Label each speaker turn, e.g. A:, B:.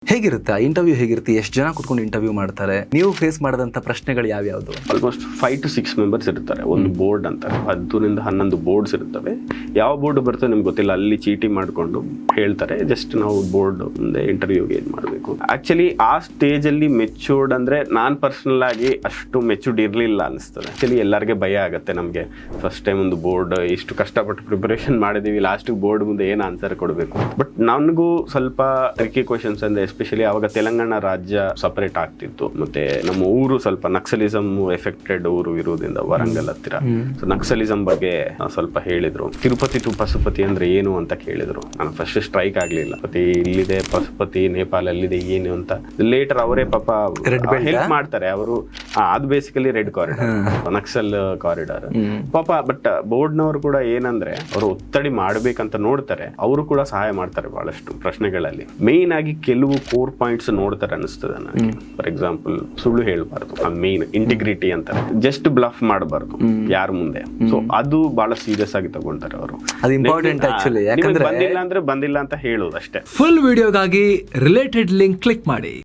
A: ಹೇಗಿರುತ್ತೆ ಇಂಟರ್ವ್ಯೂ ಹೇಗಿರುತ್ತೆ? ಎಷ್ಟು ಜನ ಕೂತ್ಕೊಂಡು ಇಂಟರ್ವ್ಯೂ ಮಾಡ್ತಾರೆ? ನೀವು ಫೇಸ್ ಮಾಡಿದಂತ ಪ್ರಶ್ನೆಗಳು ಯಾವ್ಯಾವುದು?
B: ಆಲ್ಮೋಸ್ಟ್ 5 to 6 ಮೆಂಬರ್ಸ್ ಇರ್ತಾರೆ. ಒಂದು ಬೋರ್ಡ್ ಅಂತ 10 ರಿಂದ 11 ಬೋರ್ಡ್ಸ್ ಇರ್ತವೆ. ಯಾವ ಬೋರ್ಡ್ ಬರ್ತದೆ ನಿಮ್ಗೆ ಗೊತ್ತಿಲ್ಲ, ಅಲ್ಲಿ ಚೀಟಿ ಮಾಡ್ಕೊಂಡು ಹೇಳ್ತಾರೆ. ಜಸ್ಟ್ ನಾವು ಬೋರ್ಡ್ ಮುಂದೆ ಇಂಟರ್ವ್ಯೂಗೆ ಏನ್ ಮಾಡಬೇಕು. ಆಕ್ಚುಲಿ ಆ ಸ್ಟೇಜ್ ಅಲ್ಲಿ ಮೆಚೂರ್ಡ್ ಅಂದ್ರೆ ನಾನ್ ಪರ್ಸನಲ್ ಆಗಿ ಅಷ್ಟು ಮೆಚೂರ್ಡ್ ಇರ್ಲಿಲ್ಲ ಅನಿಸ್ತದೆ. ಆಕ್ಚುಲಿ ಎಲ್ಲರಿಗೆ ಭಯ ಆಗುತ್ತೆ. ನಮ್ಗೆ ಫಸ್ಟ್ ಟೈಮ್ ಒಂದು ಬೋರ್ಡ್ ಇಷ್ಟು ಕಷ್ಟಪಟ್ಟು ಪ್ರಿಪರೇಷನ್ ಮಾಡಿದೀವಿ, ಲಾಸ್ಟ್ ಬೋರ್ಡ್ ಮುಂದೆ ಏನ್ ಆನ್ಸರ್ ಕೊಡಬೇಕು. ಬಟ್ ನನಗೂ ಸ್ವಲ್ಪ ಟ್ರಿಕಿ ಕ್ವಶನ್ಸ್ ಅಂದ್ರೆ ಎಸ್ಪೆಷಲಿ ಅವಾಗ ತೆಲಂಗಾಣ ರಾಜ್ಯ ಸಪರೇಟ್ ಆಗ್ತಿತ್ತು, ಮತ್ತೆ ನಮ್ಮ ಊರು ಸ್ವಲ್ಪ ನಕ್ಸಲಿಸಮ್ ಎಫೆಕ್ಟೆಡ್ ಊರು ಇರುವುದರಿಂದ ವರಂಗಲ್ ಹತ್ತಿರ. ಸೊ ನಕ್ಸಲಿಸಮ್ ಬಗ್ಗೆ ಸ್ವಲ್ಪ ಹೇಳಿದ್ರು. ತಿರುಪತಿ ಟು ಪಶುಪತಿ ಅಂದ್ರೆ ಏನು ಅಂತ ಕೇಳಿದ್ರು. ನಾನು ಫಸ್ಟ್ ಸ್ಟ್ರೈಕ್ ಆಗ್ಲಿಲ್ಲ. ಪತಿ ಇಲ್ಲಿದೆ, ಪಶುಪತಿ ನೇಪಾಳ ಅಲ್ಲಿದೆ, ಏನು ಅಂತ. ಲೇಟರ್ ಅವರೇ ಪಾಪ ಹೆಲ್ಪ್ ಮಾಡ್ತಾರೆ. ಅವರು ಅದು basically red corridor, Naxal corridor ಪಾಪ. ಬಟ್ ಬೋರ್ಡ್ನವರು ಕೂಡ ಏನಂದ್ರೆ ಅವರು ಒತ್ತಡಿ ಮಾಡ್ಬೇಕಂತ ನೋಡ್ತಾರೆ, ಅವರು ಕೂಡ ಸಹಾಯ ಮಾಡ್ತಾರೆ ಬಹಳಷ್ಟು ಪ್ರಶ್ನೆಗಳಲ್ಲಿ. ಮೇನ್ ಆಗಿ ಕೆಲವು ಕೋರ್ ಪಾಯಿಂಟ್ಸ್ ನೋಡ್ತಾರೆ ಅನಿಸ್ತದೆ ನನಗೆ. ಫಾರ್ ಎಕ್ಸಾಂಪಲ್, ಸುಳ್ಳು ಹೇಳ್ಬಾರ್ದು, ಮೇನ್ ಇಂಟಿಗ್ರಿಟಿ ಅಂತಾರೆ. ಜಸ್ಟ್ ಬ್ಲಫ್ ಮಾಡಬಾರ್ದು ಯಾರ ಮುಂದೆ. ಸೊ ಅದು ಬಹಳ ಸೀರಿಯಸ್ ಆಗಿ ತಗೊಳ್ತಾರೆ ಅವರು.
A: ಅದು ಇಂಪಾರ್ಟೆಂಟ್ ಆಕ್ಚುಲಿ, ಯಾಕಂದ್ರೆ
B: ಬಂದಿಲ್ಲ ಅಂದ್ರೆ ಬಂದಿಲ್ಲ ಅಂತ ಹೇಳೋದು ಅಷ್ಟೇ.
C: ಫುಲ್ ವಿಡಿಯೋಗಾಗಿ ರಿಲೇಟೆಡ್ ಲಿಂಕ್ ಕ್ಲಿಕ್ ಮಾಡಿ.